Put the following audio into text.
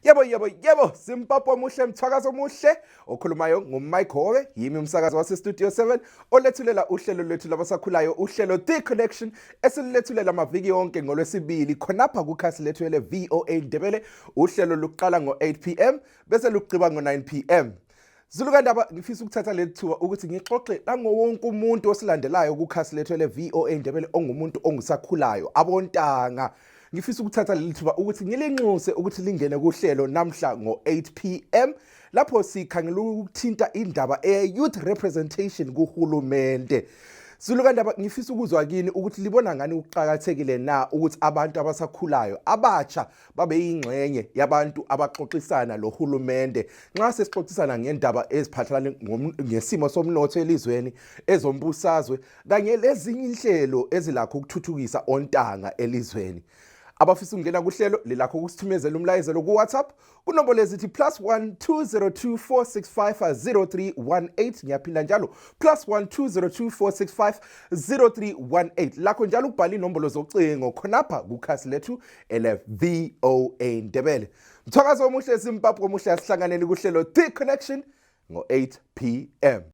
Yebo, Zimbabwe muhle mthwakazo omuhle, okhulumayo nguMike Howe, yimi umsakazi wase-Studio 7, olethulela uhlelo lwethu labasakhulayo, uhlelo The Connection, esilethulela amaviki yonke ngolwesibili, khonapha kukhasi lethu ele VOA Ndebele, uhlelo luqala ngo-8 p.m, bese lugqiba ngo-9 p.m. Zulu kandaba ngifisa ukuthatha leli thuba ukuthi ngixoxe langowonke umuntu osilandelayo kukhasi lethu ele VOA Ndebele ongumuntu ongusakhulayo, abontanga. Ngifisa ukuthatha leli thuba ukuthi ngilinxuse ukuthi lingene kuhlelo namhla ngo-8 p.m. lapho sikhangela ukuthinta indaba youth representation kuhulumende. Zulu kandaba ngifisa ukuzwa kini ukuthi libona ngani ukuqakathekile na ukuthi abantu abasakhulayo abatsha babe yingxenye yabantu abaxoxisana lohulumende nxa sesixoxisana ngendaba eziphathelane ngesimo somnotho elizweni, ezombusazwe kanye lezinye inhlelo ezilakho ukuthuthukisa ontanga elizweni. Abafisa ukungena kuhlelo lilakho ukusithumezela umlayezelo ku WhatsApp kunombolo ezithi +1 2024 465 0318 ngiyaphinda njalo +1 2024 465 0318 lakho njalo ubhala inombolo zocingo khonapha kukhasi lethu ele VOA Ndebele. Mthwakazo omuhle Zimbabwe muhle asihlanganele kuhlelo The Connection ngo-8 p.m.